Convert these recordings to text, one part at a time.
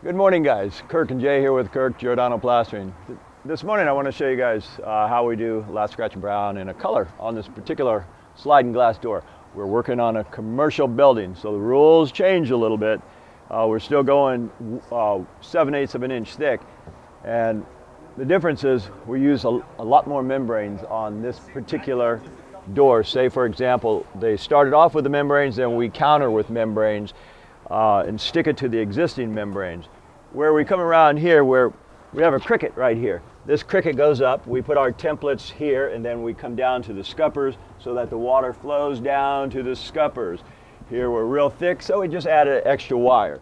Good morning, guys. Kirk and Jay here with Kirk, Giordano Plastering. This morning I want to show you guys how we do last scratch and brown in a color on this particular sliding glass door. We're working on a commercial building, so the rules change a little bit. We're still going 7/8 of an inch thick, and the difference is we use a lot more membranes on this particular door. Say, for example, they started off with the membranes, then we counter with membranes and stick it to the existing membranes. Where we come around here, where we have a cricket right here. This cricket goes up, we put our templates here, and then we come down to the scuppers so that the water flows down to the scuppers. Here we're real thick, so we just added extra wire.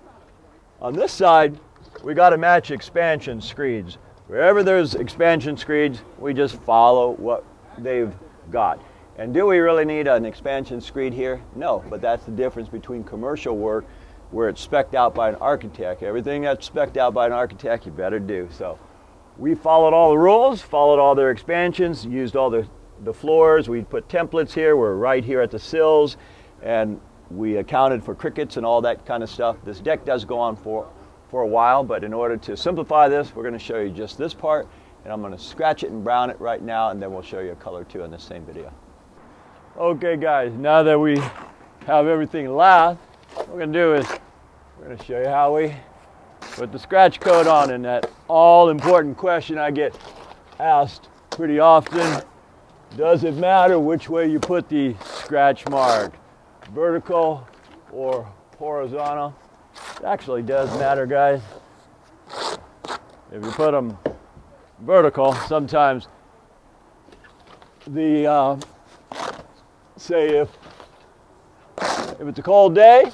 On this side, we got to match expansion screeds. Wherever there's expansion screeds, we just follow what they've got. And do we really need an expansion screed here? No, but that's the difference between commercial work where it's spec'd out by an architect. Everything that's spec'd out by an architect, you better do. So we followed all the rules, followed all their expansions, used all the floors. We put templates here. We're right here at the sills, and we accounted for crickets and all that kind of stuff. This deck does go on for a while, but in order to simplify this, we're going to show you just this part, and I'm going to scratch it and brown it right now, and then we'll show you a color too in the same video. Okay, guys, now that we have everything lathed, what we're going to do is we're going to show you how we put the scratch coat on. And that all-important question I get asked pretty often: does it matter which way you put the scratch mark, vertical or horizontal? It actually does matter, guys. If you put them vertical, sometimes the say if it's a cold day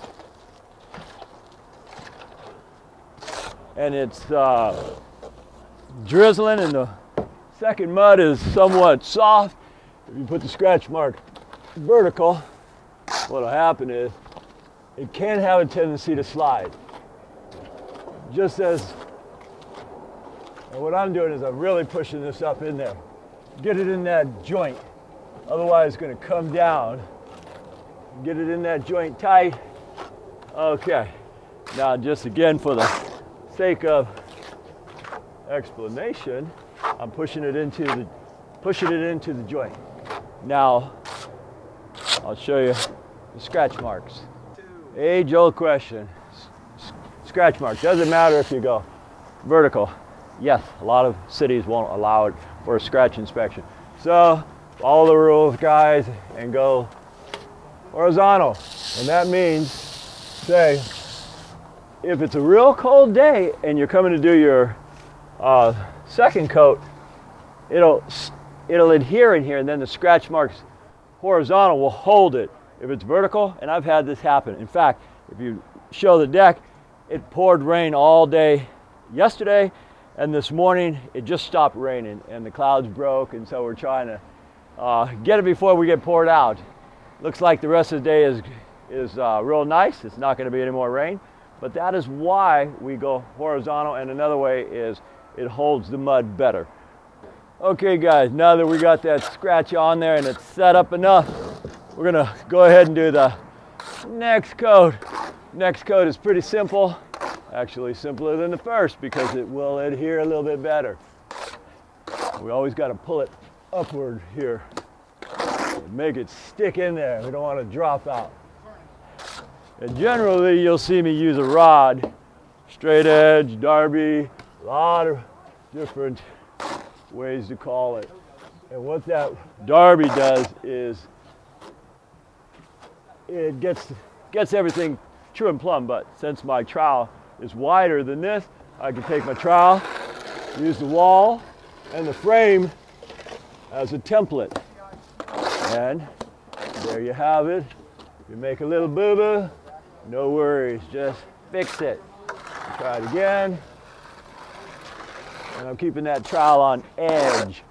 and it's drizzling and the second mud is somewhat soft, if you put the scratch mark vertical, what'll happen is it can have a tendency to slide. Just as, and what I'm doing is I'm really pushing this up in there. Get it in that joint. Otherwise it's going to come down. Get it in that joint tight. Okay. Now just again for the sake of explanation, I'm pushing it into the joint. Now I'll show you the scratch marks. Age-old question. Scratch mark. Doesn't matter if you go vertical. Yes, a lot of cities won't allow it for a scratch inspection. So follow the rules, guys, and go horizontal. And that means, say, if it's a real cold day and you're coming to do your second coat, it'll adhere in here, and then the scratch marks horizontal will hold it. If it's vertical, and I've had this happen. In fact, if you show the deck, it poured rain all day yesterday, and this morning it just stopped raining and the clouds broke, and so we're trying to get it before we get poured out. Looks like the rest of the day is real nice. It's not going to be any more rain, but that is why we go horizontal, and another way is it holds the mud better. Okay, guys, now that we got that scratch on there and it's set up enough, we're going to go ahead and do the next coat. Next coat is pretty simple, actually simpler than the first because it will adhere a little bit better. We always got to pull it upward here and make it stick in there. We don't want to drop out. And generally you'll see me use a rod, straight edge, derby, a lot of different ways to call it. And what that derby does is it gets everything true and plumb, but since my trowel is wider than this, I can take my trowel, use the wall and the frame as a template. And there you have it. You make a little boo-boo, no worries, just fix it. Try it again. And I'm keeping that trowel on edge.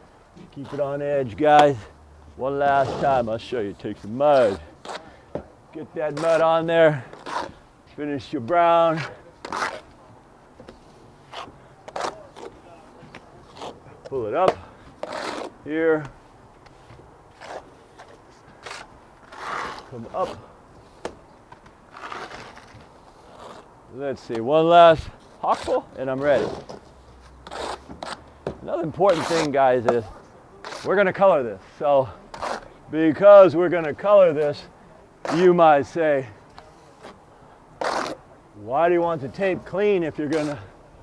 Keep it on edge, guys. One last time, I'll show you. Take some mud. Get that mud on there. Finish your brown. Pull it up here. Come up. Let's see, one last epoxy, and I'm ready. Another important thing, guys, is we're going to color this. So because we're going to color this, you might say, why do you want the tape clean if you're going to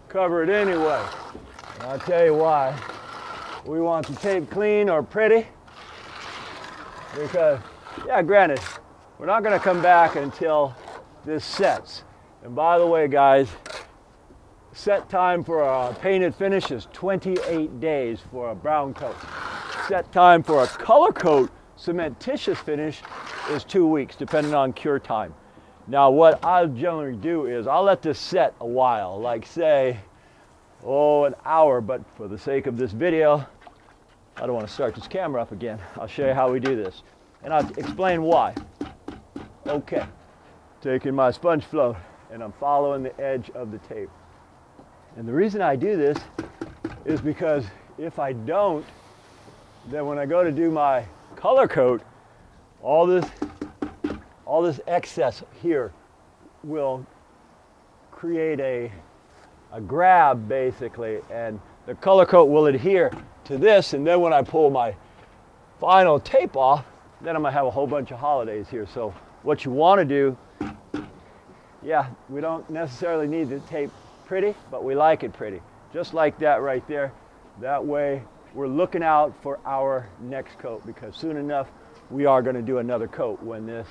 cover it anyway? And I'll tell you why. We want the tape clean or pretty because, yeah, granted, we're not going to come back until this sets. And by the way, guys, set time for a painted finish is 28 days for a brown coat. Set time for a color coat cementitious finish is 2 weeks, depending on cure time. Now, what I'll generally do is I'll let this set a while, like say, an hour, but for the sake of this video, I don't want to start this camera up again. I'll show you how we do this, and I'll explain why. Okay, taking my sponge float, and I'm following the edge of the tape. And the reason I do this is because if I don't, then when I go to do my color coat, all this excess here will create a grab basically, and the color coat will adhere to this, and then when I pull my final tape off, then I'm gonna have a whole bunch of holidays here. So what you want to do, yeah, we don't necessarily need the tape pretty, but we like it pretty. Just like that right there. That way we're looking out for our next coat, because soon enough we are going to do another coat when this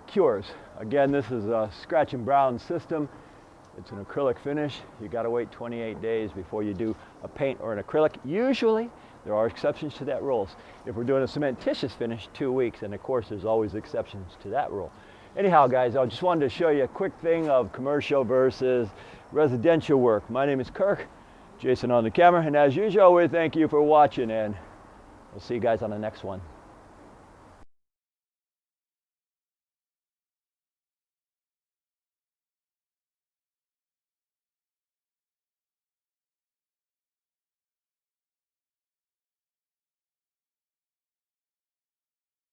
cures. Again, this is a scratch and brown system. It's an acrylic finish. You got to wait 28 days before you do a paint or an acrylic. Usually, there are exceptions to that rules. If we're doing a cementitious finish, 2 weeks, and of course there's always exceptions to that rule. Anyhow, guys, I just wanted to show you a quick thing of commercial versus residential work. My name is Kirk, Jason on the camera, and as usual, we thank you for watching, and we'll see you guys on the next one.